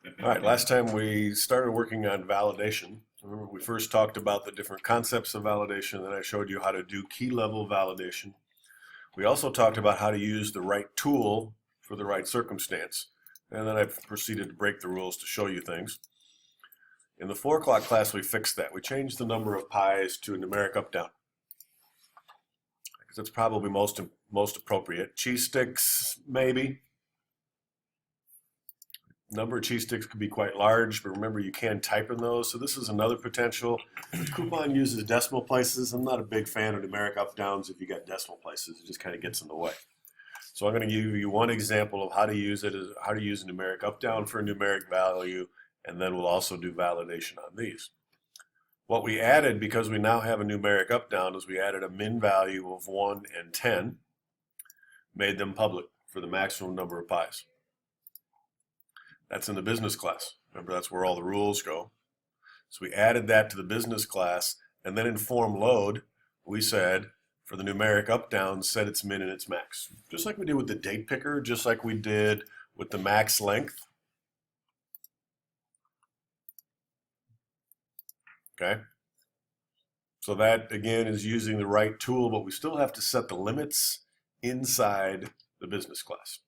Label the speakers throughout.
Speaker 1: All right, last time we started working on validation. Remember, we first talked about the different concepts of validation, then I showed you how to do key level validation. We also talked about how to use the right tool for the right circumstance, and then I proceeded to break the rules to show you things. In the 4 o'clock class, we fixed that. We changed the number of pies to a numeric up-down, because that's probably most appropriate. Cheese sticks, maybe. Number of cheese sticks could be quite large, but remember you can type in those. So this is another potential. Coupon uses decimal places. I'm not a big fan of numeric up downs if you got decimal places. It just kind of gets in the way. So I'm going to give you one example of how to use it, how to use a numeric up down for a numeric value, and then we'll also do validation on these. What we added, because we now have a numeric up down, is we added a min value of 1 and 10, made them public for the maximum number of pies. That's in the business class. Remember, that's where all the rules go. So we added that to the business class, and then in form load, we said for the numeric up down, set its min and its max. Just like we did with the date picker, just like we did with the max length. Okay. So that again is using the right tool, but we still have to set the limits inside the business class.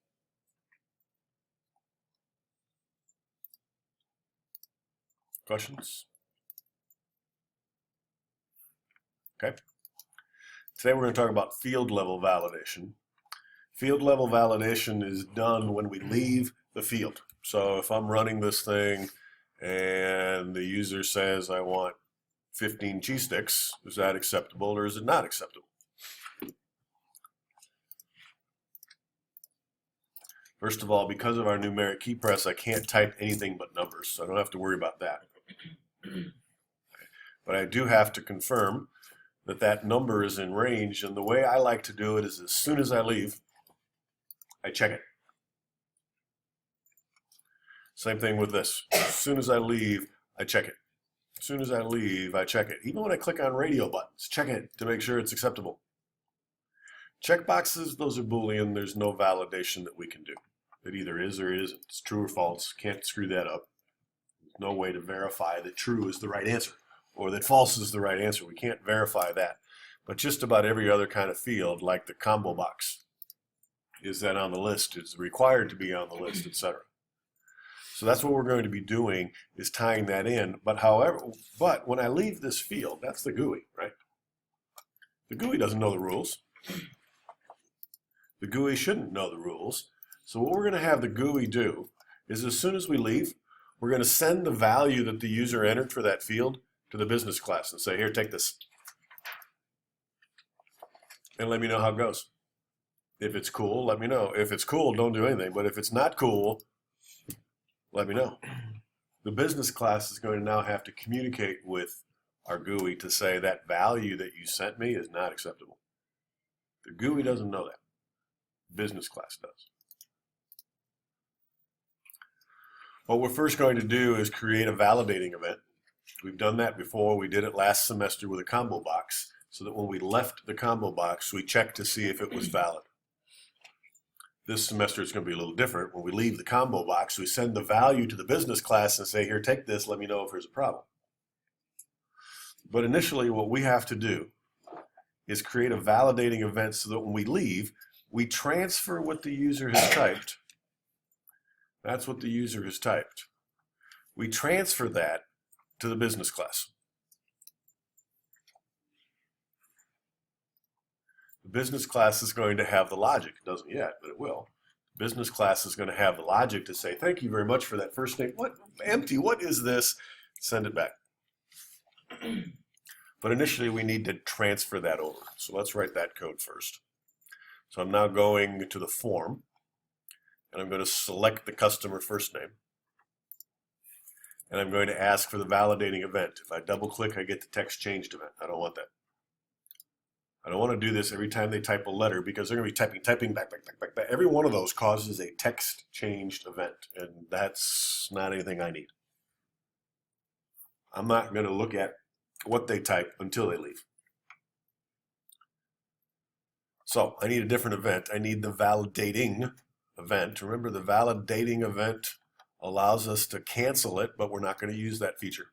Speaker 1: Questions? Okay. Today we're going to talk about field level validation. Field level validation is done when we leave the field. So if I'm running this thing and the user says I want 15 cheese sticks, is that acceptable or is it not acceptable? First of all, because of our numeric key press, I can't type anything but numbers, so I don't have to worry about that. But I do have to confirm that that number is in range, and the way I like to do it is as soon as I leave, I check it. Same thing with this. As soon as I leave, I check it. As soon as I leave, I check it. Even when I click on radio buttons, check it to make sure it's acceptable. Checkboxes, those are Boolean. There's no validation that we can do. It either is or isn't. It's true or false. Can't screw that up. There's no way to verify that true is the right answer or that false is the right answer. We can't verify that. But just about every other kind of field, like the combo box, is that on the list? Is required to be on the list, etc. So that's what we're going to be doing, is tying that in. But when I leave this field, that's the GUI, right? The GUI doesn't know the rules. The GUI shouldn't know the rules. So what we're going to have the GUI do is as soon as we leave, we're going to send the value that the user entered for that field to the business class and say, here, take this. And let me know how it goes. If it's cool, let me know. If it's cool, don't do anything. But if it's not cool, let me know. The business class is going to now have to communicate with our GUI to say that value that you sent me is not acceptable. The GUI doesn't know that. Business class does. What we're first going to do is create a validating event. We've done that before. We did it last semester with a combo box, so that when we left the combo box, we checked to see if it was valid. This semester it's going to be a little different. When we leave the combo box, we send the value to the business class and say, here, take this, let me know if there's a problem. But initially what we have to do is create a validating event so that when we leave, we transfer what the user has typed. That's what the user has typed. We transfer that to the business class. The business class is going to have the logic. It doesn't yet, but it will. The business class is going to have the logic to say, thank you very much for that first name. What? Empty. What is this? Send it back. But initially, we need to transfer that over. So let's write that code first. So I'm now going to the form, and I'm going to select the customer first name. And I'm going to ask for the validating event. If I double click, I get the text changed event. I don't want that. I don't want to do this every time they type a letter because they're going to be typing back. Every one of those causes a text changed event, and that's not anything I need. I'm not going to look at what they type until they leave. So I need a different event. I need the validating event. Remember, the validating event allows us to cancel it, but we're not going to use that feature.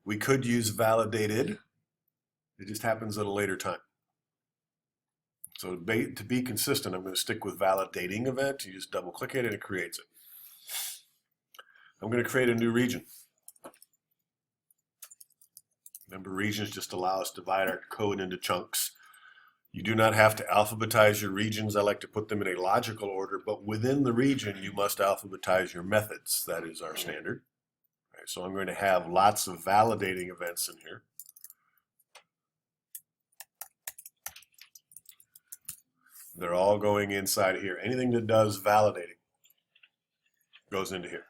Speaker 1: We could use validated. It just happens at a later time. So to be consistent, I'm going to stick with validating event. You just double click it and it creates it. I'm going to create a new region. Remember, regions just allow us to divide our code into chunks. You do not have to alphabetize your regions. I like to put them in a logical order, but within the region, you must alphabetize your methods. That is our standard. Right, so I'm going to have lots of validating events in here. They're all going inside here. Anything that does validating goes into here.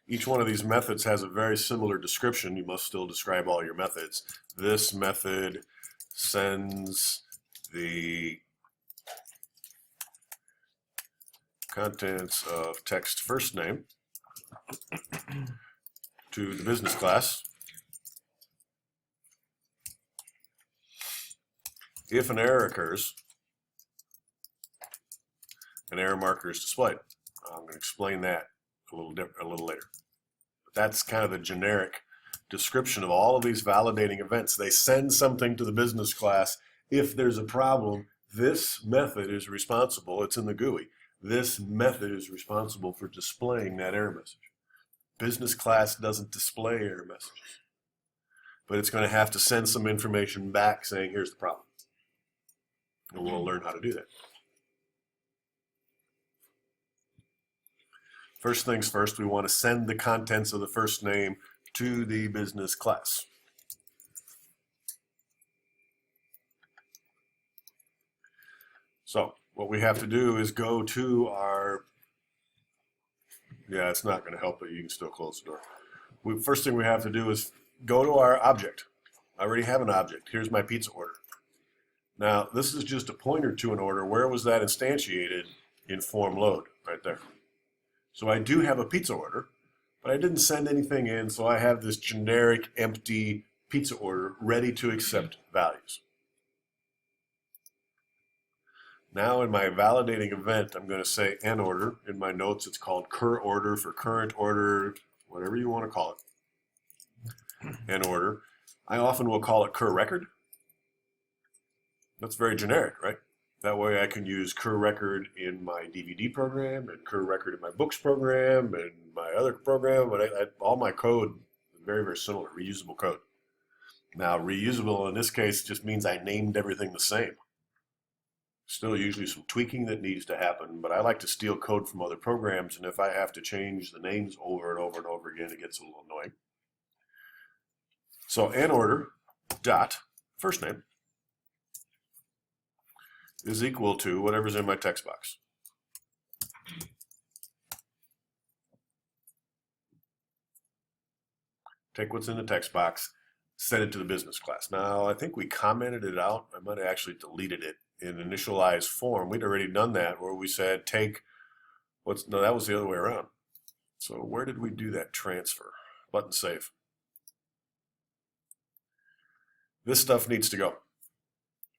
Speaker 1: Each one of these methods has a very similar description. You must still describe all your methods. This method sends the contents of text first name to the business class. If an error occurs, an error marker is displayed. I'm going to explain that a little later. But that's kind of the generic description of all of these validating events. They send something to the business class. If there's a problem, this method is responsible. It's in the GUI. This method is responsible for displaying that error message. Business class doesn't display error messages, but it's going to have to send some information back saying, here's the problem. And we'll learn how to do that. First things first, we want to send the contents of the first name to the business class. So what we have to do is go to our, it's not going to help, but you can still close the door. First thing we have to do is go to our object. I already have an object. Here's my pizza order. Now, this is just a pointer to an order. Where was that instantiated in form load? Right there. So I do have a pizza order, but I didn't send anything in, so I have this generic empty pizza order ready to accept values. Now in my validating event, I'm going to say n order. In my notes, it's called cur order for current order, whatever you want to call it. N order. I often will call it cur record. That's very generic, right? That way I can use cur record in my DVD program and cur record in my books program and my other program. But all my code is very, very similar, reusable code. Now, reusable in this case just means I named everything the same. Still usually some tweaking that needs to happen, but I like to steal code from other programs, and if I have to change the names over and over and over again, it gets a little annoying. So n order dot first name is equal to whatever's in my text box. Take what's in the text box, send it to the business class. Now, I think we commented it out. I might have actually deleted it in initialized form. We'd already done that where we said take no, that was the other way around. So where did we do that transfer? Button save. This stuff needs to go.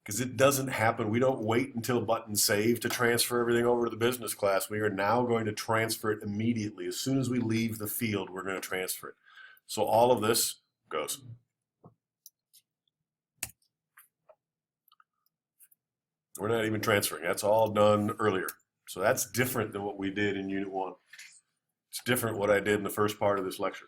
Speaker 1: Because it doesn't happen. We don't wait until button save to transfer everything over to the business class. We are now going to transfer it immediately. As soon as we leave the field, we're going to transfer it. So all of this goes. We're not even transferring. That's all done earlier. So that's different than what we did in Unit 1. It's different what I did in the first part of this lecture.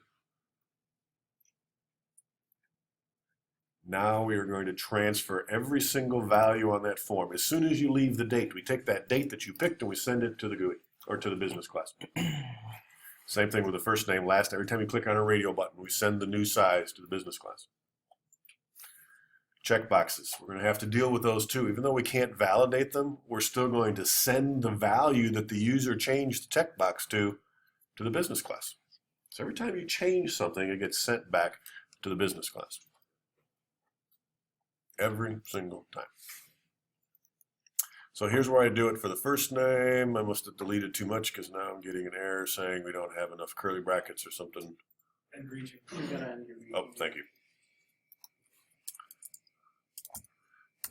Speaker 1: Now we are going to transfer every single value on that form. As soon as you leave the date, we take that date that you picked and we send it to the GUI or to the business class. Same thing with the first name, last. Every time you click on a radio button, we send the new size to the business class. Checkboxes. We're going to have to deal with those too. Even though we can't validate them, we're still going to send the value that the user changed the checkbox to the business class. So every time you change something, it gets sent back to the business class. Every single time. So here's where I do it for the first name. I must have deleted too much because now I'm getting an error saying we don't have enough curly brackets or something.
Speaker 2: And region.
Speaker 1: Oh, thank you.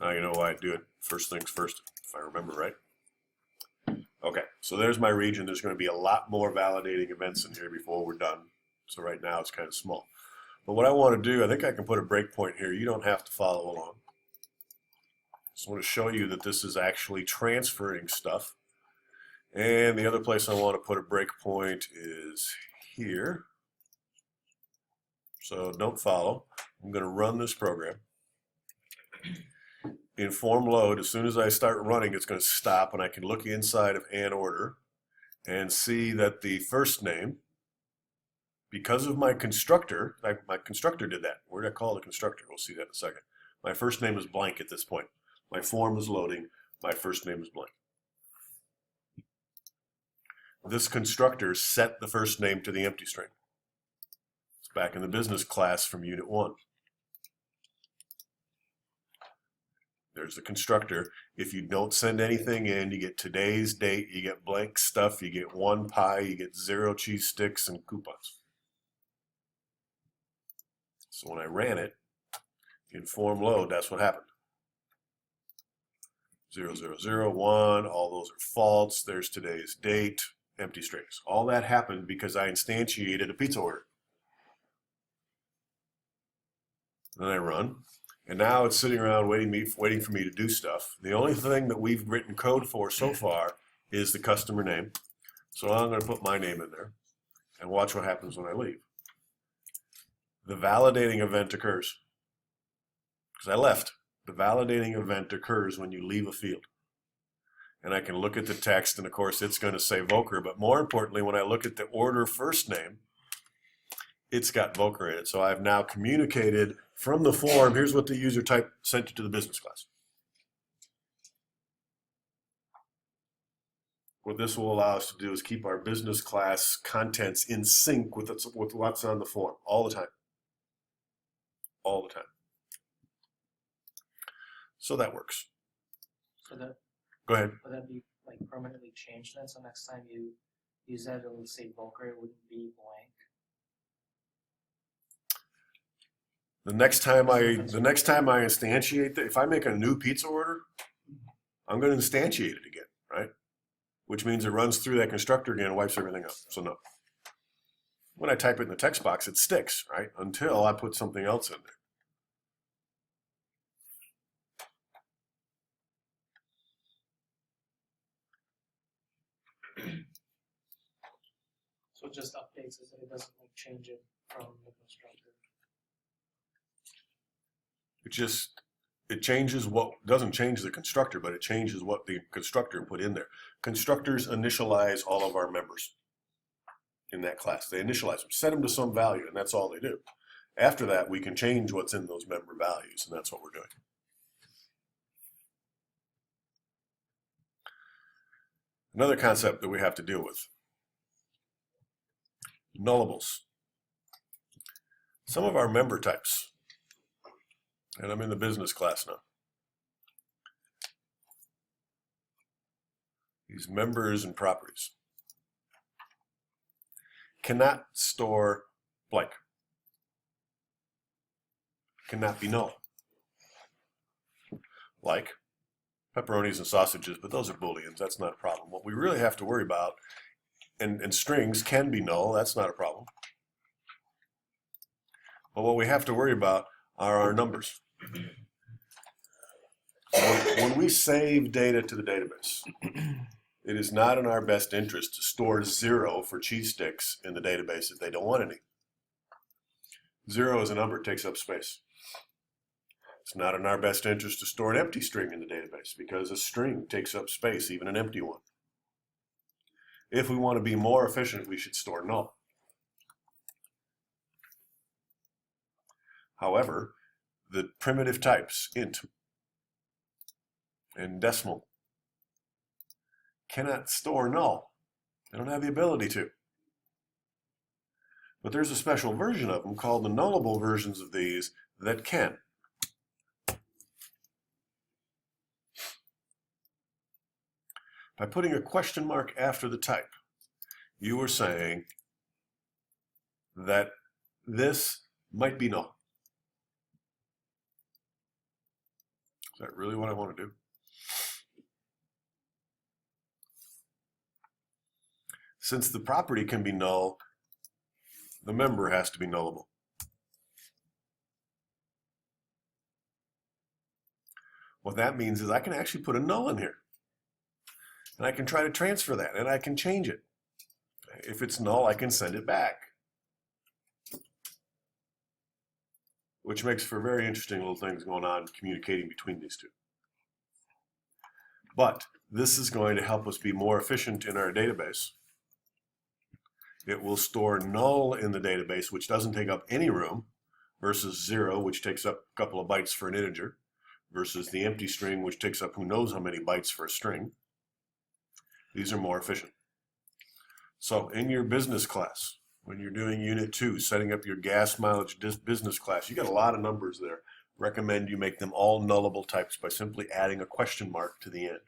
Speaker 1: Now you know why I do it first things first, if I remember right. Okay, so there's my region. There's going to be a lot more validating events in here before we're done. So right now it's kind of small. But what I want to do, I think I can put a breakpoint here. You don't have to follow along. Just want to show you that this is actually transferring stuff. And the other place I want to put a breakpoint is here. So don't follow. I'm going to run this program. In form load, as soon as I start running, it's going to stop, and I can look inside of an order and see that the first name, because of my constructor, my constructor did that. Where did I call the constructor? We'll see that in a second. My first name is blank at this point. My form is loading. My first name is blank. This constructor set the first name to the empty string. It's back in the business class from Unit 1. There's the constructor. If you don't send anything in, you get today's date, you get blank stuff, you get 1 pie, you get 0 cheese sticks and coupons. So when I ran it in form load, that's what happened. 0, 0, 0, 1, all those are false. There's today's date, empty strings. All that happened because I instantiated a pizza order. Then I run. And now it's sitting around waiting for me to do stuff. The only thing that we've written code for so far is the customer name. So I'm going to put my name in there and watch what happens when I leave. The validating event occurs because I left. The validating event occurs when you leave a field. And I can look at the text, and of course it's going to say Voker, but more importantly, when I look at the order first name, it's got Voker in it. So I've now communicated from the form, here's what the user type sent it to the business class. What this will allow us to do is keep our business class contents in sync with what's on the form all the time. All the time. So that works.
Speaker 2: So that,
Speaker 1: go ahead.
Speaker 2: Would that be like permanently changed then? So next time you use that, it will say Voker, it wouldn't be blank.
Speaker 1: The next time I instantiate if I make a new pizza order, I'm going to instantiate it again, right? Which means it runs through that constructor again and wipes everything up. So no. When I type it in the text box, it sticks, right? Until I put something else in there.
Speaker 2: So it just updates it, it doesn't like change it from the constructor.
Speaker 1: It changes doesn't change the constructor, but it changes what the constructor put in there. Constructors initialize all of our members in that class. They initialize them, set them to some value, and that's all they do. After that, we can change what's in those member values, and that's what we're doing. Another concept that we have to deal with. Nullables. Some of our member types, and I'm in the business class now. These members and properties cannot store blank. Cannot be null. Like pepperonis and sausages, but those are booleans. That's not a problem. What we really have to worry about, and strings can be null. That's not a problem. But what we have to worry about are our numbers. When we save data to the database, it is not in our best interest to store 0 for cheese sticks in the database if they don't want any. 0 as a number takes up space. It's not in our best interest to store an empty string in the database because a string takes up space, even an empty one. If we want to be more efficient, we should store null. However, the primitive types, int and decimal, cannot store null. They don't have the ability to. But there's a special version of them called the nullable versions of these that can. By putting a question mark after the type, you are saying that this might be null. Is that really what I want to do? Since the property can be null, the member has to be nullable. What that means is I can actually put a null in here. And I can try to transfer that, and I can change it. If it's null, I can send it back. Which makes for very interesting little things going on communicating between these two. But this is going to help us be more efficient in our database. It will store null in the database, which doesn't take up any room, versus 0, which takes up a couple of bytes for an integer, versus the empty string, which takes up who knows how many bytes for a string. These are more efficient. So in your business class, when you're doing Unit 2, setting up your gas mileage business class, you got a lot of numbers there. Recommend you make them all nullable types by simply adding a question mark to the end.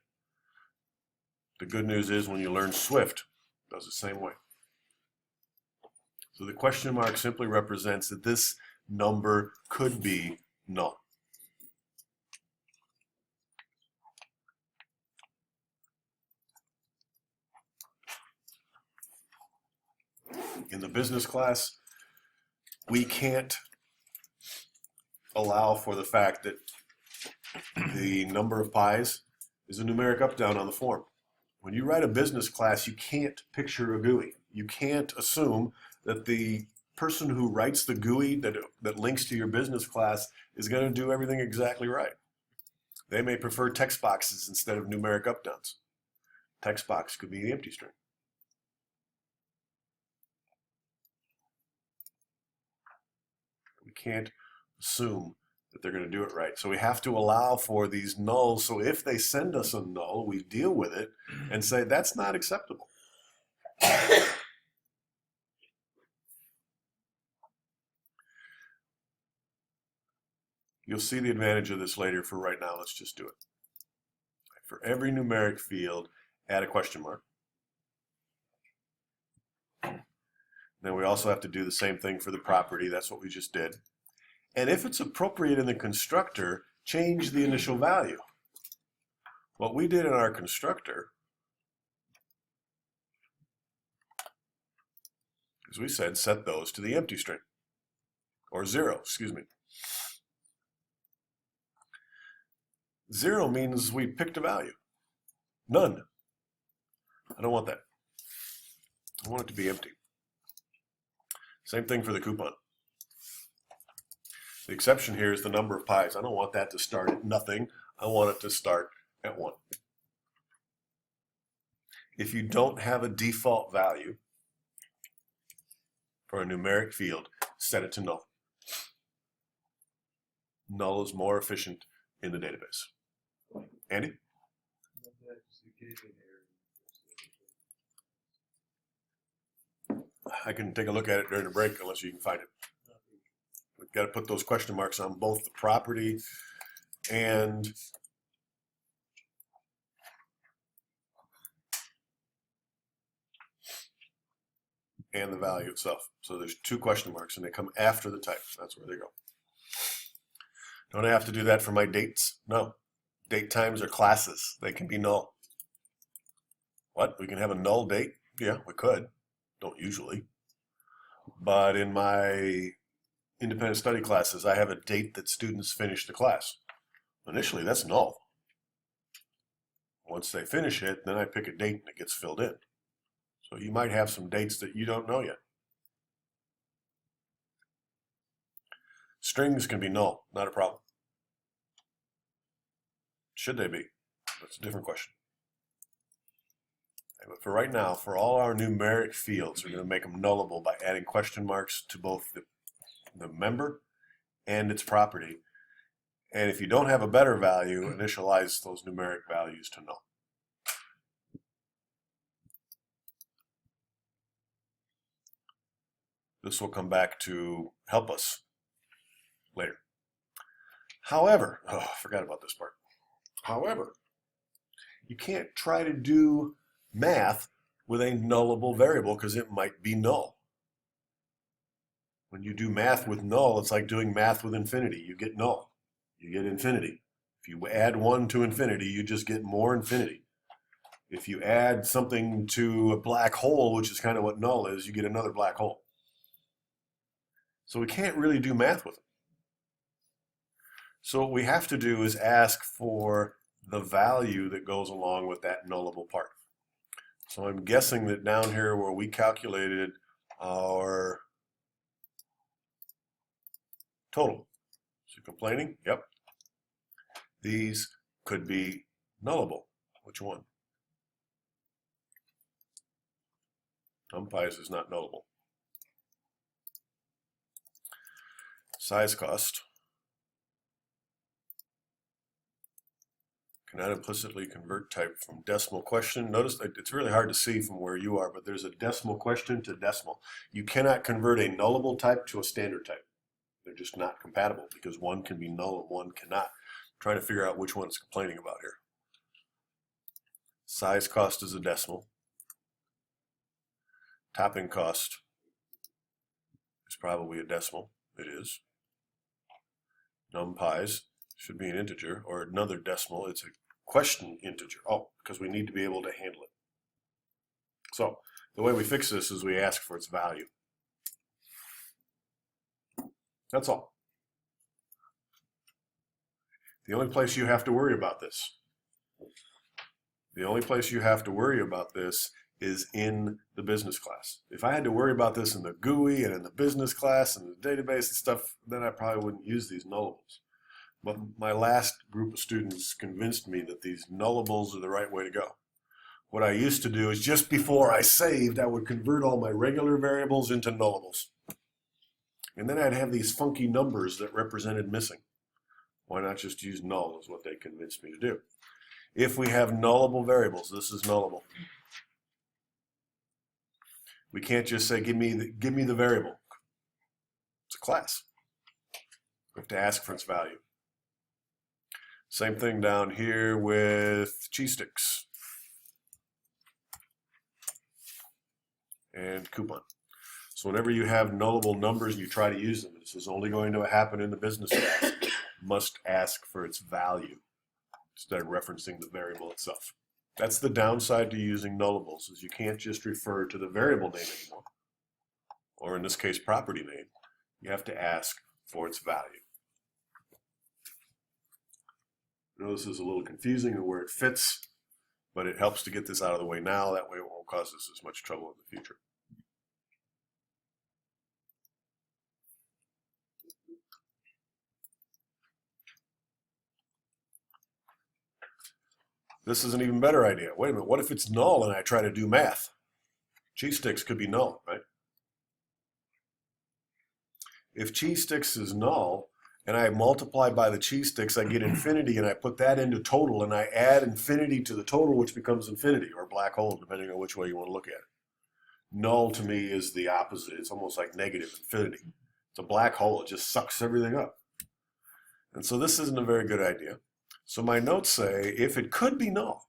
Speaker 1: The good news is when you learn Swift, it does the same way. So the question mark simply represents that this number could be null. In the business class, we can't allow for the fact that the number of pies is a numeric up-down on the form. When you write a business class, you can't picture a GUI. You can't assume that the person who writes the GUI that links to your business class is going to do everything exactly right. They may prefer text boxes instead of numeric up-downs. Text box could be the empty string. We can't assume that they're going to do it right. So we have to allow for these nulls. So if they send us a null, we deal with it and say that's not acceptable. You'll see the advantage of this later. For right now, let's just do it. For every numeric field, add a question mark. Then we also have to do the same thing for the property. That's what we just did. And if it's appropriate in the constructor, change the initial value. What we did in our constructor is we said set those to the empty string, or 0, excuse me. 0 means we picked a value. None. I don't want that. I want it to be empty. Same thing for the coupon. The exception here is the number of pies. I don't want that to start at nothing. I want it to start at 1. If you don't have a default value for a numeric field, set it to null. Null is more efficient in the database. Andy? I can take a look at it during the break unless you can find it. We've got to put those question marks on both the property and the value itself. So there's 2 question marks and they come after the type. That's where they go. Don't I have to do that for my dates? No. Date times are classes. They can be null. What? We can have a null date? Yeah, we could. Don't usually. But in my independent study classes, I have a date that students finish the class. Initially, that's null. Once they finish it, then I pick a date and it gets filled in. So you might have some dates that you don't know yet. Strings can be null, not a problem. Should they be? That's a different question. Okay, but for right now, for all our numeric fields, we're going to make them nullable by adding question marks to both the member and its property. And if you don't have a better value, initialize those numeric values to null. This will come back to help us later. However, I forgot about this part. However, you can't try to do math with a nullable variable because it might be null. When you do math with null, it's like doing math with infinity. You get null. You get infinity. If you add 1 to infinity, you just get more infinity. If you add something to a black hole, which is kind of what null is, you get another black hole. So we can't really do math with it. So what we have to do is ask for the value that goes along with that nullable part. So I'm guessing that down here where we calculated our total. So complaining? Yep. These could be nullable. Which one? NumPys is not nullable. Size cost cannot implicitly convert type from decimal question. Notice that it's really hard to see from where you are, but there's a decimal question to decimal. You cannot convert a nullable type to a standard type. They're just not compatible because one can be null and one cannot. I'm trying to figure out which one it's complaining about here. Size cost is a decimal. Topping cost is probably a decimal. It is. NumPys should be an integer or another decimal. It's a question integer. Oh, because we need to be able to handle it. So the way we fix this is we ask for its value. That's all. The only place you have to worry about this, is in the business class. If I had to worry about this in the GUI and in the business class and the database and stuff, then I probably wouldn't use these nullables. But my last group of students convinced me that these nullables are the right way to go. What I used to do is just before I saved, I would convert all my regular variables into nullables. And then I'd have these funky numbers that represented missing. Why not just use null is what they convinced me to do. If we have nullable variables, this is nullable. We can't just say, give me the variable. It's a class. We have to ask for its value. Same thing down here with cheese sticks and coupon. So whenever you have nullable numbers and you try to use them, this is only going to happen in the business class, must ask for its value instead of referencing the variable itself. That's the downside to using nullables, is you can't just refer to the variable name anymore, or in this case, property name. You have to ask for its value. I know this is a little confusing in where it fits, but it helps to get this out of the way now. That way it won't cause us as much trouble in the future. This is an even better idea. Wait a minute, what if it's null and I try to do math? Cheese sticks could be null, right? If cheese sticks is null, and I multiply by the cheese sticks, I get infinity, and I put that into total, and I add infinity to the total, which becomes infinity, or black hole, depending on which way you want to look at it. Null to me is the opposite. It's almost like negative infinity. It's a black hole. It just sucks everything up. And so this isn't a very good idea. So my notes say, if it could be null,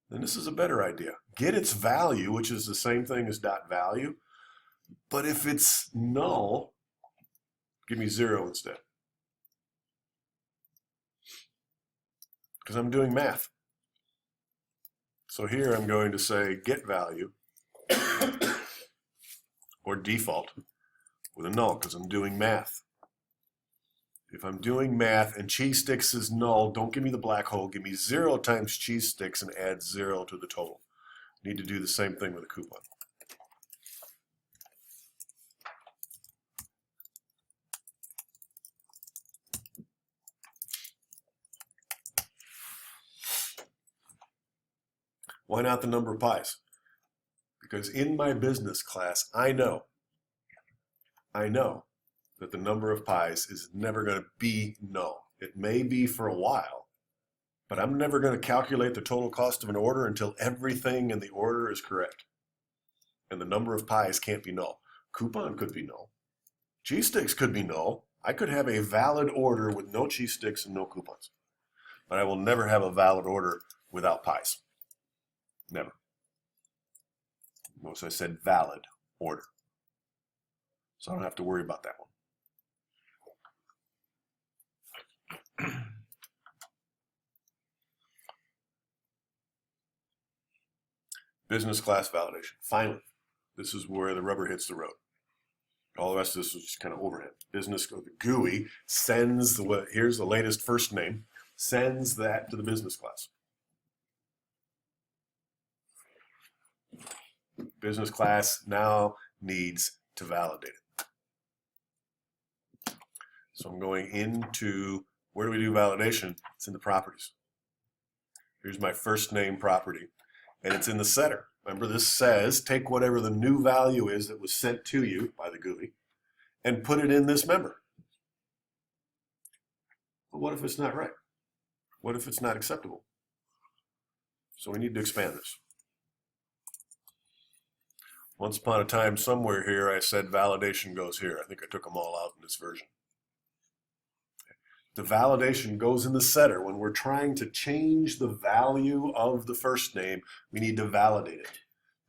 Speaker 1: then this is a better idea. Get its value, which is the same thing as dot value. But if it's null, give me 0 instead. Because I'm doing math. So here I'm going to say get value, or default, with a null, because I'm doing math. If I'm doing math and cheese sticks is null, don't give me the black hole. Give me 0 times cheese sticks and add 0 to the total. Need to do the same thing with a coupon. Why not the number of pies? Because in my business class, I know that the number of pies is never going to be null. It may be for a while, but I'm never going to calculate the total cost of an order until everything in the order is correct. And the number of pies can't be null. Coupon could be null. Cheese sticks could be null. I could have a valid order with no cheese sticks and no coupons. But I will never have a valid order without pies. Never. Notice I said valid order. So I don't have to worry about that one. Business class validation. Finally, this is where the rubber hits the road. All the rest of this was just kind of overhead. Business, the GUI sends here's the latest first name, sends that to the business class. Business class now needs to validate it. So I'm going into, where do we do validation? It's in the properties. Here's my first name property, and it's in the setter. Remember, this says take whatever the new value is that was sent to you by the GUI and put it in this member. But what if it's not right? What if it's not acceptable? So we need to expand this. Once upon a time, somewhere here, I said validation goes here. I think I took them all out in this version. The validation goes in the setter. When we're trying to change the value of the first name, we need to validate it.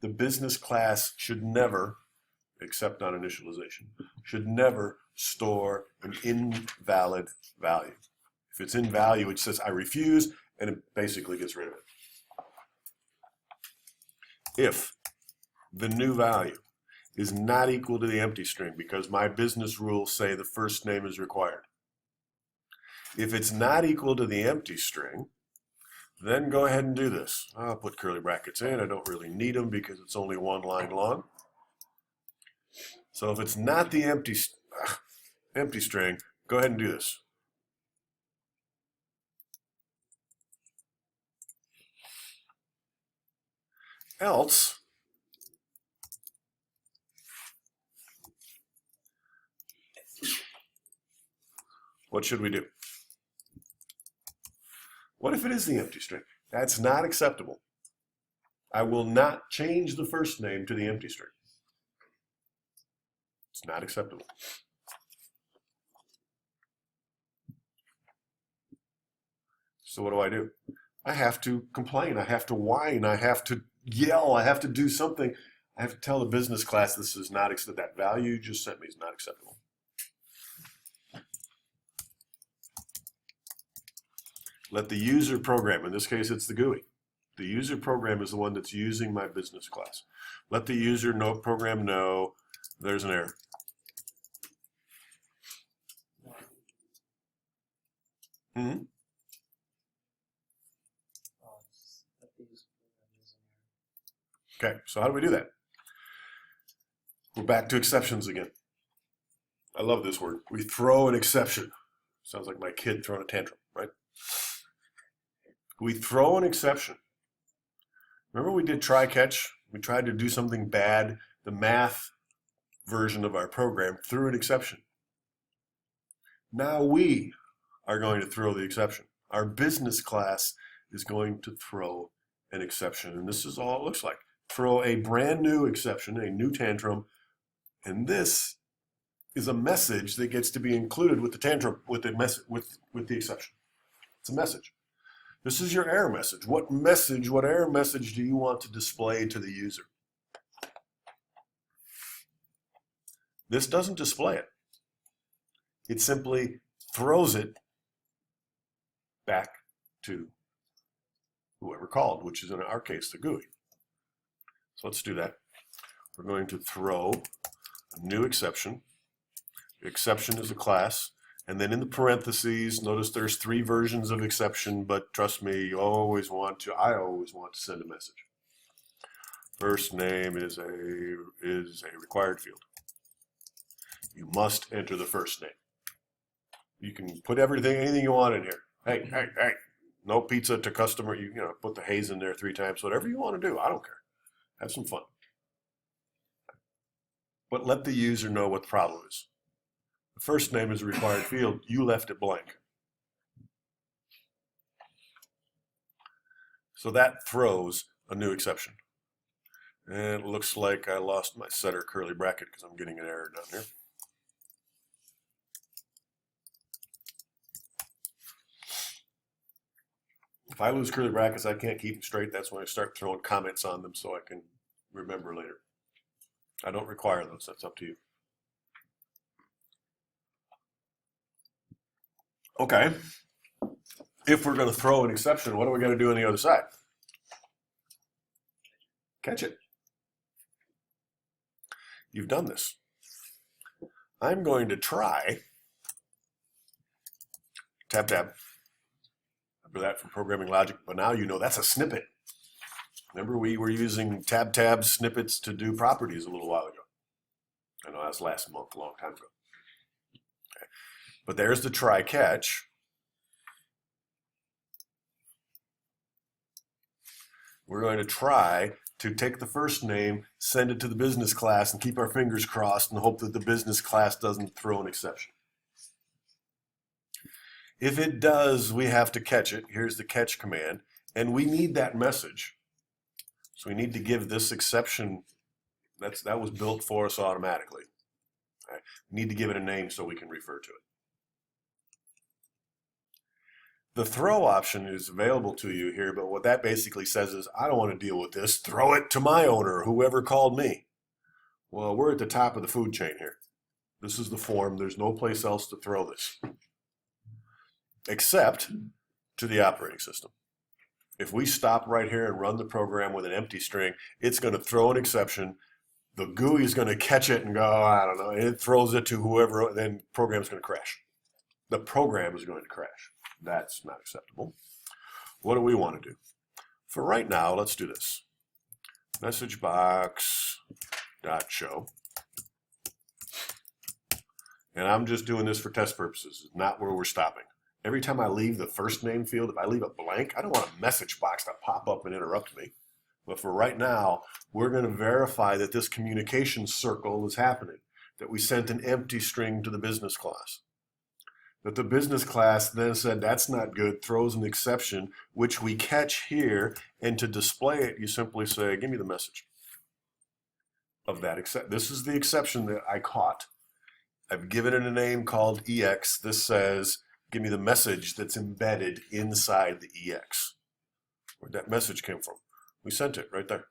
Speaker 1: The business class should never, except on initialization, should never store an invalid value. If it's in value, it says I refuse, and it basically gets rid of it. If the new value is not equal to the empty string, because my business rules say the first name is required, if it's not equal to the empty string, then go ahead and do this. I'll put curly brackets in. I don't really need them because it's only one line long. So if it's not the empty string, go ahead and do this. Else, what should we do? What if it is the empty string? That's not acceptable. I will not change the first name to the empty string. It's not acceptable. So what do? I have to complain. I have to whine. I have to yell. I have to do something. I have to tell the business class this is not acceptable. That value you just sent me is not acceptable. Let the user program, in this case it's the GUI. The user program is the one that's using my business class. Let the user program know there's an error. Okay, so how do we do that? We're back to exceptions again. I love this word. We throw an exception. Sounds like my kid throwing a tantrum, right? We throw an exception. Remember we did try catch? We tried to do something bad. The math version of our program threw an exception. Now we are going to throw the exception. Our business class is going to throw an exception. And this is all it looks like. Throw a brand new exception, a new tantrum. And this is a message that gets to be included with the tantrum, with the exception. It's a message. This is your error message. What error message do you want to display to the user? This doesn't display it. It simply throws it back to whoever called, which is in our case the GUI. So let's do that. We're going to throw a new exception. The exception is a class. And then in the parentheses, notice there's 3 versions of exception, but trust me, I always want to send a message. First name is a required field. You must enter the first name. You can put anything you want in here. Hey, no pizza to customer. You put the Hayes in there 3 times, whatever you want to do. I don't care. Have some fun. But let the user know what the problem is. The first name is a required field. You left it blank. So that throws a new exception. And it looks like I lost my setter curly bracket because I'm getting an error down here. If I lose curly brackets, I can't keep them straight. That's when I start throwing comments on them so I can remember later. I don't require those. That's up to you. Okay. If we're going to throw an exception, what do we got to do on the other side? catch it. You've done this. I'm going to try tab. Remember that from programming logic, but now you know that's a snippet. Remember we were using tab snippets to do properties a little while ago. I know that was last month, a long time ago. Okay. But there's the try catch. We're going to try to take the first name, send it to the business class, and keep our fingers crossed and hope that the business class doesn't throw an exception. If it does, we have to catch it. Here's the catch command, and we need that message. So we need to give this exception, that was built for us automatically. Okay. We need to give it a name so we can refer to it. The throw option is available to you here, but what that basically says is, I don't want to deal with this. Throw it to my owner, whoever called me. Well, we're at the top of the food chain here. This is the form. There's no place else to throw this, except to the operating system. If we stop right here and run the program with an empty string, it's going to throw an exception. The GUI is going to catch it and go, I don't know, and it throws it to whoever, then the program's going to crash. The program is going to crash. That's not acceptable. What do we want to do? For right now, let's do this. Message box dot show. And I'm just doing this for test purposes, not where we're stopping. Every time I leave the first name field, if I leave it blank, I don't want a message box to pop up and interrupt me. But for right now, we're going to verify that this communication circle is happening, that we sent an empty string to the business class. That the business class then said, that's not good, throws an exception, which we catch here, and to display it, you simply say, give me the message of that exception. This is the exception that I caught. I've given it a name called EX. This says, give me the message that's embedded inside the EX. Where'd that message came from? We sent it right there.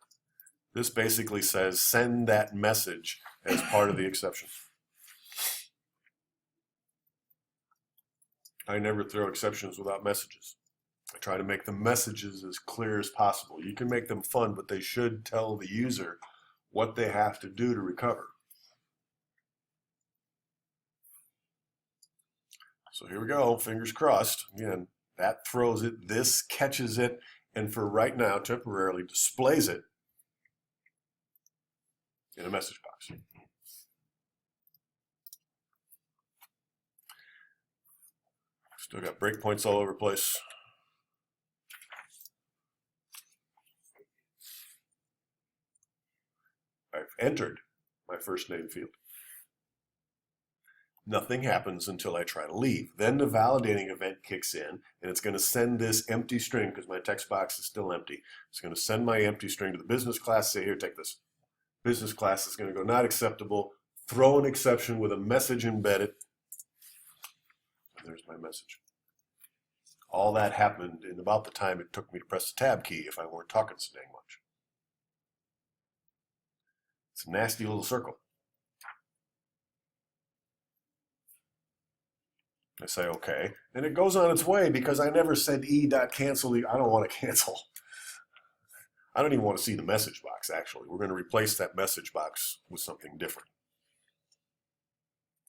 Speaker 1: This basically says, send that message as part of the exception. I never throw exceptions without messages. I try to make the messages as clear as possible. You can make them fun, but they should tell the user what they have to do to recover. So here we go, fingers crossed. Again, that throws it, this catches it, and for right now, temporarily displays it in a message box. Still got breakpoints all over the place. I've entered my first name field. Nothing happens until I try to leave. Then the validating event kicks in, and it's going to send this empty string, because my text box is still empty. It's going to send my empty string to the business class, say, here, take this. Business class is going to go, not acceptable, throw an exception with a message embedded. And there's my message. All that happened in about the time it took me to press the tab key if I weren't talking so dang much. It's a nasty little circle. I say okay, and it goes on its way because I never said e.cancel. I don't want to cancel. I don't even want to see the message box, actually. We're going to replace that message box with something different.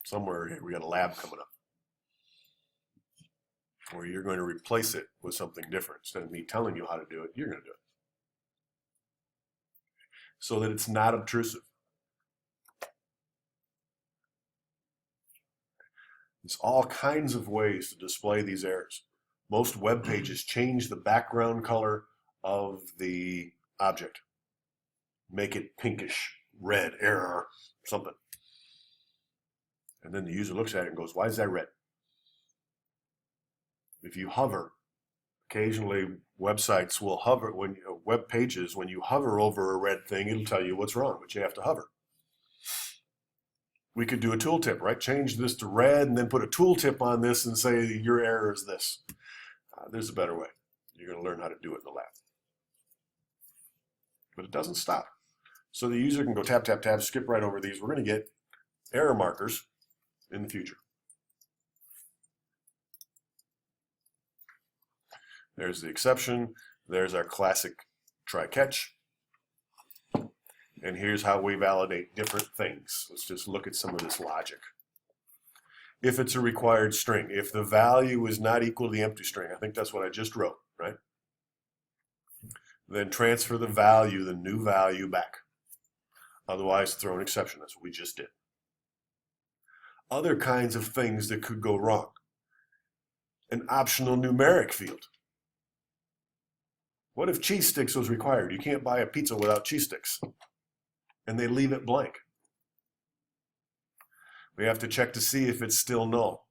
Speaker 1: Somewhere here, we got a lab coming up where you're going to replace it with something different. Instead of me telling you how to do it, you're going to do it. So that it's not obtrusive. There's all kinds of ways to display these errors. Most web pages change the background color of the object. Make it pinkish, red, error, something. And then the user looks at it and goes, why is that red? If you hover, occasionally websites will hover, web pages, when you hover over a red thing, it'll tell you what's wrong, but you have to hover. We could do a tooltip, right? Change this to red and then put a tooltip on this and say your error is this. There's a better way. You're going to learn how to do it in the lab. But it doesn't stop. So the user can go tap, tap, tap, skip right over these. We're going to get error markers in the future. There's the exception. There's our classic try catch. And here's how we validate different things. Let's just look at some of this logic. If it's a required string, if the value is not equal to the empty string, I think that's what I just wrote, right? Then transfer the value, the new value, back. Otherwise, throw an exception. That's what we just did. Other kinds of things that could go wrong. An optional numeric field. What if cheese sticks was required? You can't buy a pizza without cheese sticks. And they leave it blank. We have to check to see if it's still null.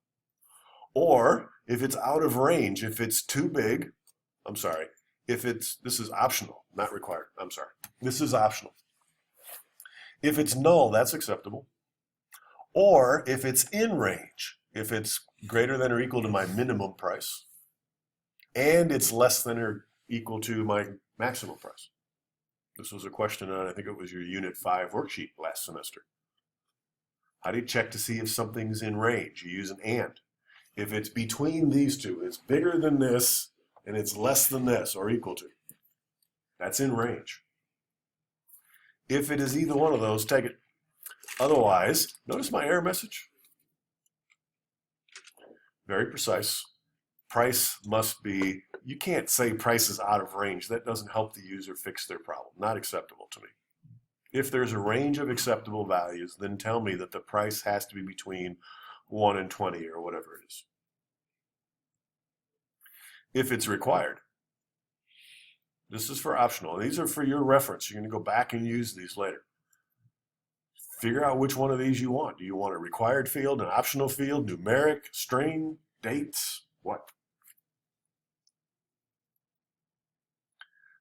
Speaker 1: Or if it's out of range, if it's too big, I'm sorry, this is optional, not required, I'm sorry. This is optional. If it's null, that's acceptable. Or if it's in range, if it's greater than or equal to my minimum price, and it's less than or equal to my maximum price. This was a question on, I think it was your Unit 5 worksheet last semester. How do you check to see if something's in range? You use an and. If it's between these two, it's bigger than this, and it's less than this, or equal to, that's in range. If it is either one of those, take it. Otherwise, notice my error message. Very precise. Price must be, you can't say price is out of range. That doesn't help the user fix their problem. Not acceptable to me. If there's a range of acceptable values, then tell me that the price has to be between 1 and 20 or whatever it is. If it's required. This is for optional. These are for your reference. You're going to go back and use these later. Figure out which one of these you want. Do you want a required field, an optional field, numeric, string, dates, what?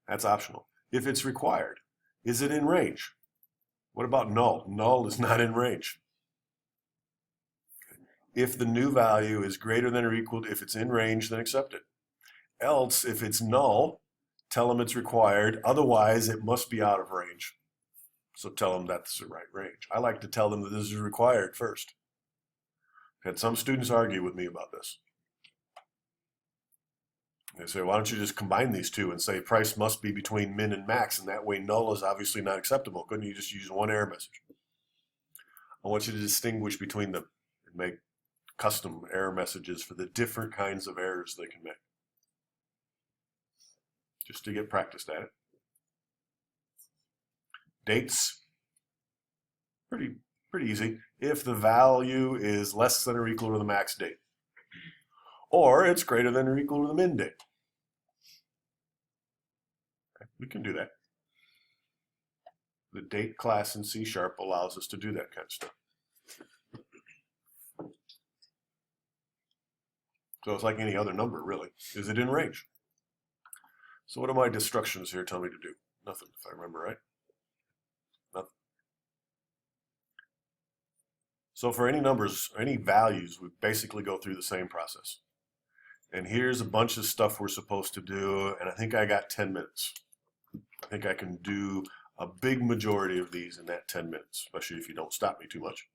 Speaker 1: That's optional. If it's required, is it in range? What about null? Null is not in range. If the new value is greater than or equal to, if it's in range, then accept it. Else, if it's null, tell them it's required. Otherwise, it must be out of range. So tell them that's the right range. I like to tell them that this is required first. Had some students argue with me about this. They say, why don't you just combine these two and say price must be between min and max, and that way null is obviously not acceptable. Couldn't you just use one error message? I want you to distinguish between them and make custom error messages for the different kinds of errors they can make. Just to get practiced at it. Dates, pretty easy. If the value is less than or equal to the max date, or it's greater than or equal to the min date. Okay, we can do that. The date class in C# allows us to do that kind of stuff. So it's like any other number, really. Is it in range? So what do my instructions here tell me to do? Nothing, if I remember right. Nothing. So for any numbers, any values, we basically go through the same process. And here's a bunch of stuff we're supposed to do, and I think I got 10 minutes. I think I can do a big majority of these in that 10 minutes, especially if you don't stop me too much.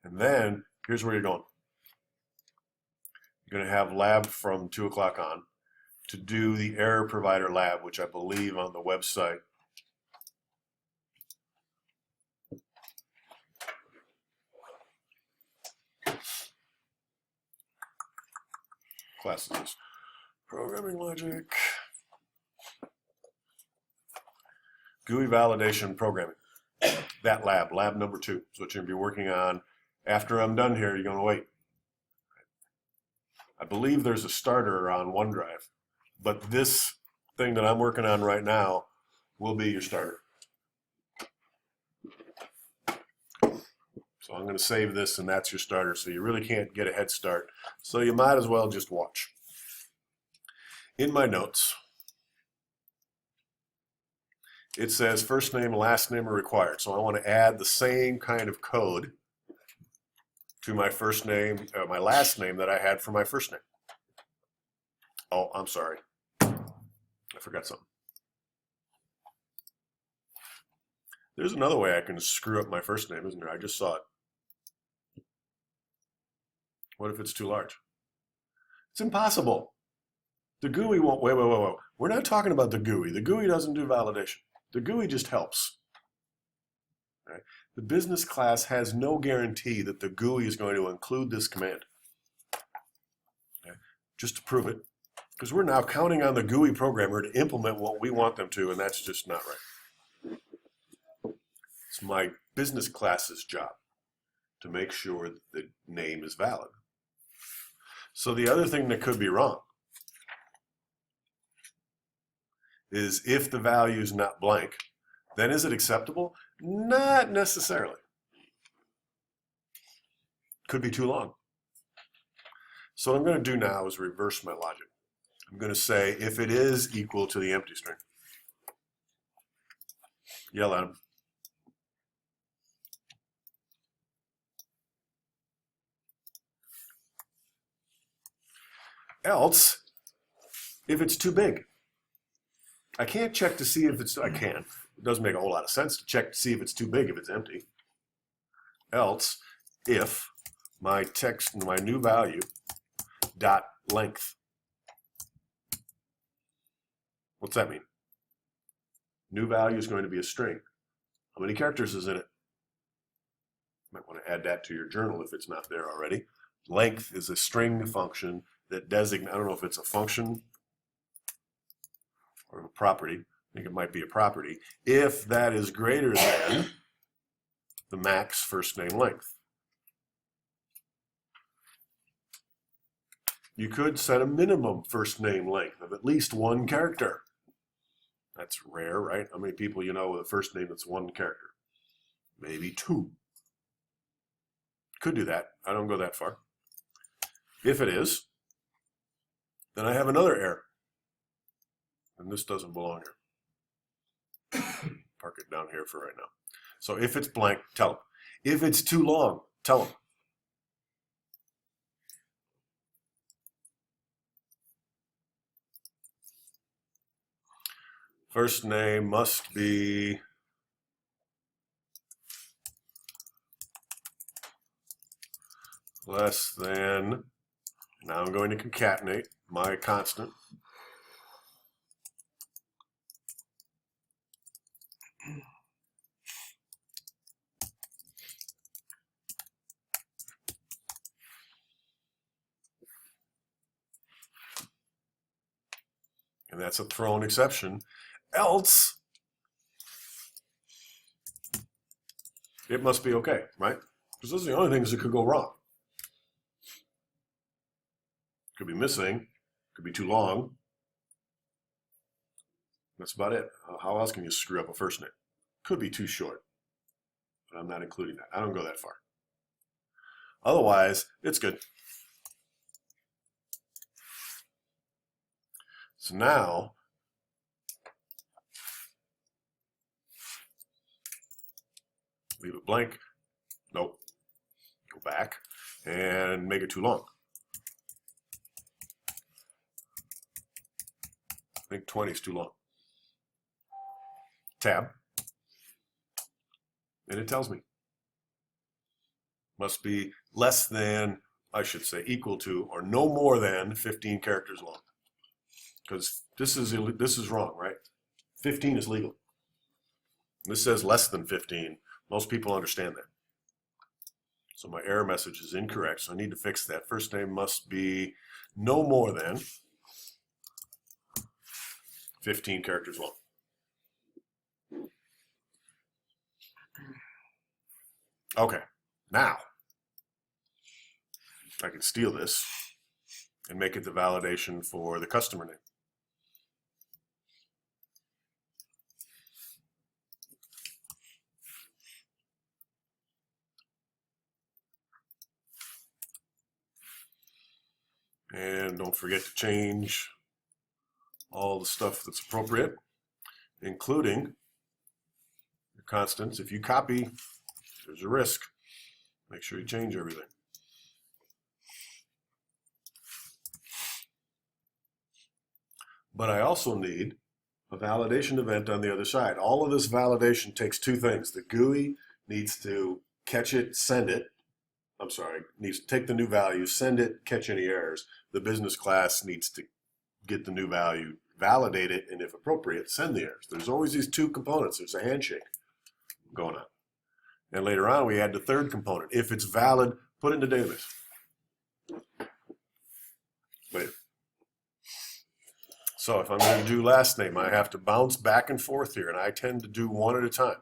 Speaker 1: And then, here's where you're going. You're going to have lab from 2 o'clock on to do the error provider lab, which I believe on the website classes, programming logic, GUI validation programming. That lab number 2, is what you're going to be working on. After I'm done here, you're going to wait. I believe there's a starter on OneDrive, but this thing that I'm working on right now will be your starter. So I'm going to save this, and that's your starter, so you really can't get a head start. So you might as well just watch. In my notes, it says first name and last name are required. So I want to add the same kind of code to my first name, my last name that I had for my first name. Oh, I'm sorry. I forgot something. There's another way I can screw up my first name, isn't there? I just saw it. What if it's too large? It's impossible. The GUI won't, wait. We're not talking about the GUI. The GUI doesn't do validation. The GUI just helps. Right? The business class has no guarantee that the GUI is going to include this command. Okay? Just to prove it, because we're now counting on the GUI programmer to implement what we want them to, and that's just not right. It's my business class's job to make sure that the name is valid. So the other thing that could be wrong is if the value is not blank, then is it acceptable? Not necessarily. Could be too long. So what I'm going to do now is reverse my logic. I'm going to say if it is equal to the empty string, yell at them. Else, if it's too big, I can't check to see if it's, I can. It doesn't make a whole lot of sense to check to see if it's too big if it's empty. Else, if my text, my new value, dot length. What's that mean? New value is going to be a string. How many characters is in it? Might want to add that to your journal if it's not there already. Length is a string function that designates, I don't know if it's a function or a property. I think it might be a property. If that is greater than the max first name length. You could set a minimum first name length of at least one character. That's rare, right? How many people you know with a first name that's one character? Maybe two. Could do that. I don't go that far. If it is, then I have another error. And this doesn't belong here. Park it down here for right now. So if it's blank, tell them. If it's too long, tell them. First name must be less than, now I'm going to concatenate my constant. And that's a thrown exception. Else, it must be okay, right? Because those are the only things that could go wrong. Could be missing, could be too long. That's about it. How else can you screw up a first name? Could be too short, but I'm not including that. I don't go that far. Otherwise, it's good. So now, leave it blank. Nope. Go back and make it too long. I think 20 is too long. Tab. And it tells me. Must be less than, I should say, equal to, or no more than 15 characters long. Because this is wrong, right? 15 is legal. This says less than 15. Most people understand that. So my error message is incorrect, so I need to fix that. First name must be no more than 15 characters long. Okay, now I can steal this and make it the validation for the customer name. And don't forget to change all the stuff that's appropriate, including your constants. If you copy, there's a risk. Make sure you change everything. But I also need a validation event on the other side. All of this validation takes two things. The GUI needs to catch it, send it. Needs to take the new value, send it, catch any errors. The business class needs to get the new value, validate it, and if appropriate, send the errors. There's always these two components. There's a handshake going on. And later on, we add the third component. If it's valid, put it in the database. Later. So if I'm going to do last name, I have to bounce back and forth here, and I tend to do one at a time.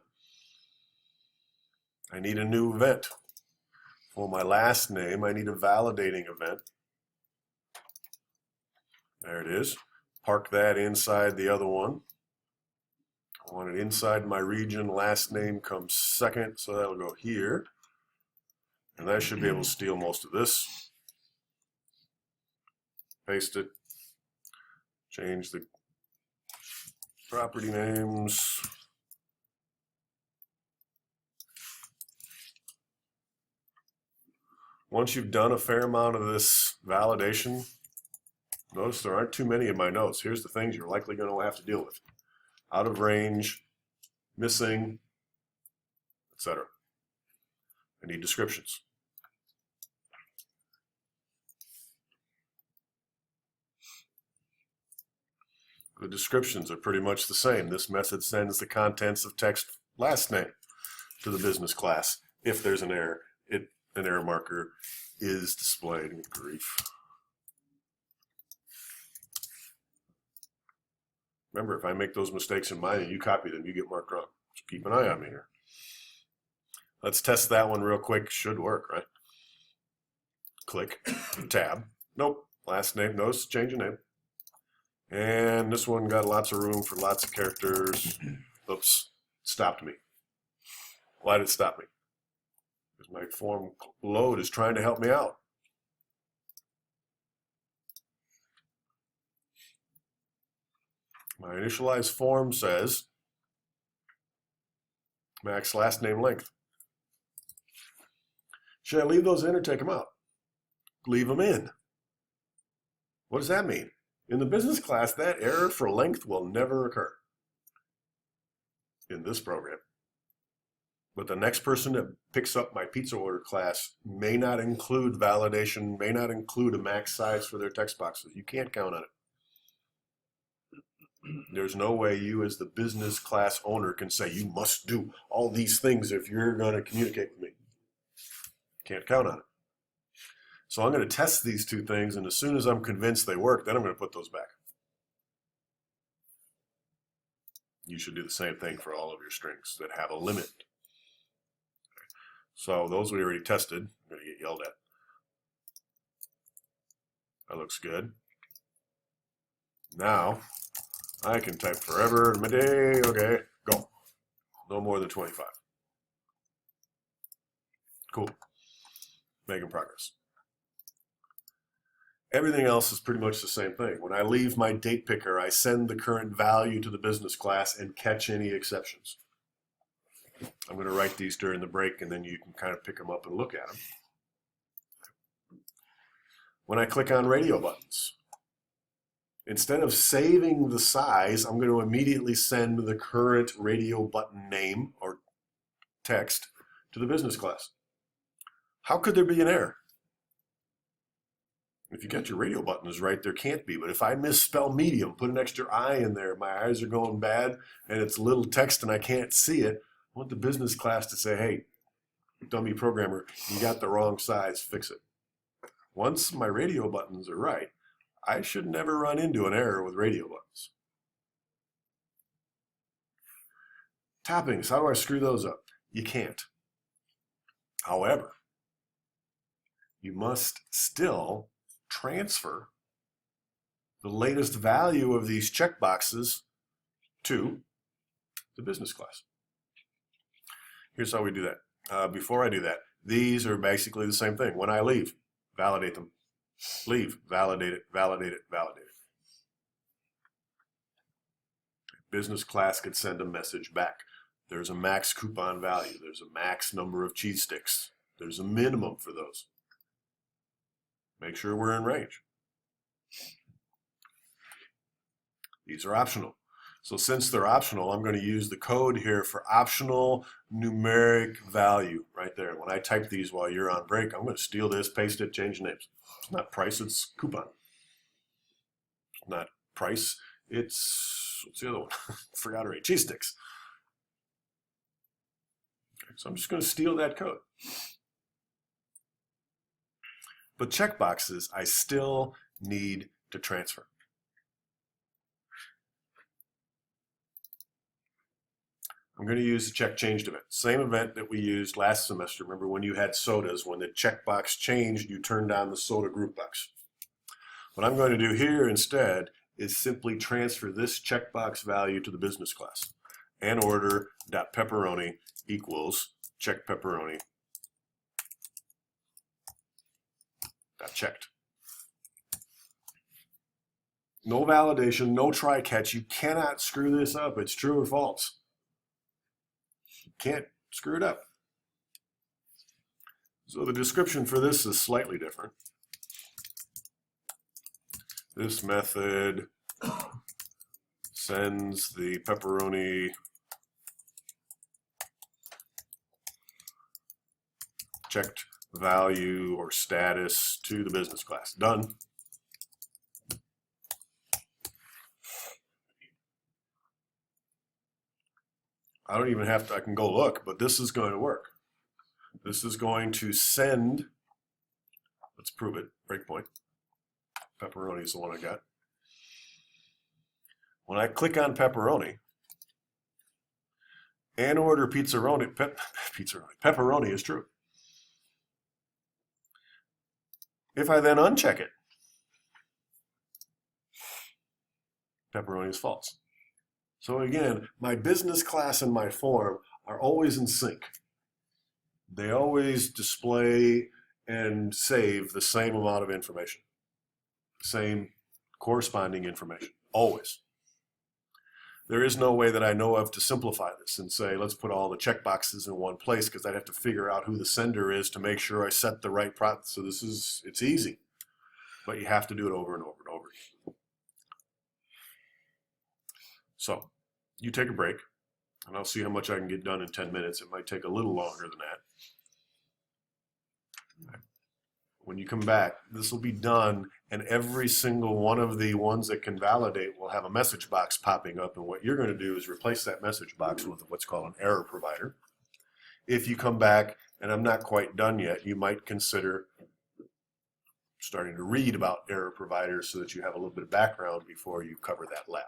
Speaker 1: I need a new event. For my last name, I need a validating event. There it is. Park that inside the other one. I want it inside my region. Last name comes second, so that'll go here. And I should be able to steal most of this. Paste it. Change the property names. Once you've done a fair amount of this validation, notice there aren't too many in my notes. Here's the things you're likely going to have to deal with. Out of range, missing, etc. I need descriptions. The descriptions are pretty much the same. This method sends the contents of text last name to the business class. If there's an error, an error marker is displayed. Grief. Remember, if I make those mistakes in mine and you copy them, you get marked wrong. So keep an eye on me here. Let's test that one real quick. Should work, right? Click, tab. Nope. Last name, notice, change of name. And this one got lots of room for lots of characters. Oops, stopped me. Why did it stop me? Because my form load is trying to help me out. My initialized form says max last name length. Should I leave those in or take them out? Leave them in. What does that mean? In the business class, that error for length will never occur in this program. But the next person that picks up my pizza order class may not include validation, may not include a max size for their text boxes. You can't count on it. There's no way you as the business class owner can say you must do all these things if you're going to communicate with me. Can't count on it. So I'm going to test these two things, and as soon as I'm convinced they work, then I'm going to put those back. You should do the same thing for all of your strings that have a limit. So those we already tested. I'm going to get yelled at. That looks good. Now, I can type forever and a day. Okay, go. No more than 25. Cool. Making progress. Everything else is pretty much the same thing. When I leave my date picker, I send the current value to the business class and catch any exceptions. I'm going to write these during the break, and then you can kind of pick them up and look at them. When I click on radio buttons, instead of saving the size, I'm going to immediately send the current radio button name or text to the business class. How could there be an error? If you got your radio buttons right, there can't be. But if I misspell medium, put an extra I in there, my eyes are going bad, and it's little text and I can't see it, I want the business class to say, hey, dummy programmer, you got the wrong size, fix it. Once my radio buttons are right, I should never run into an error with radio buttons. Toppings, how do I screw those up? You can't. However, you must still transfer the latest value of these checkboxes to the business class. Here's how we do that. Before I do that, these are basically the same thing. When I leave, validate them. Leave, validate it, validate it, validate it. Business class could send a message back. There's a max coupon value. There's a max number of cheese sticks. There's a minimum for those. Make sure we're in range. These are optional. So since they're optional, I'm going to use the code here for optional numeric value right there. When I type these while you're on break, I'm going to steal this, paste it, change names. It's not price, it's coupon. It's not price. It's, what's the other one? Forgot already. Cheese sticks. Okay, so I'm just going to steal that code. But checkboxes, I still need to transfer. I'm going to use the check changed event. Same event that we used last semester. Remember when you had sodas, when the checkbox changed, you turned on the soda group box. What I'm going to do here instead is simply transfer this checkbox value to the business class. And order.pepperoni equals check pepperoni dot checked. No validation, no try catch. You cannot screw this up. It's true or false. You can't screw it up. So the description for this is slightly different. This method sends the pepperoni checked value or status to the business class. Done. I don't even have to, I can go look, but this is going to work. This is going to send, let's prove it, breakpoint. Pepperoni is the one I got. When I click on pepperoni and order pepperoni is true. If I then uncheck it, pepperoni is false. So again, my business class and my form are always in sync. They always display and save the same amount of information, same corresponding information, always. There is no way that I know of to simplify this and say, let's put all the checkboxes in one place, because I'd have to figure out who the sender is to make sure I set the right product. So it's easy, but you have to do it over and over and over. So you take a break, and I'll see how much I can get done in 10 minutes. It might take a little longer than that. When you come back, this will be done, and every single one of the ones that can validate will have a message box popping up, and what you're going to do is replace that message box with what's called an error provider. If you come back and I'm not quite done yet, you might consider starting to read about error providers so that you have a little bit of background before you cover that lab.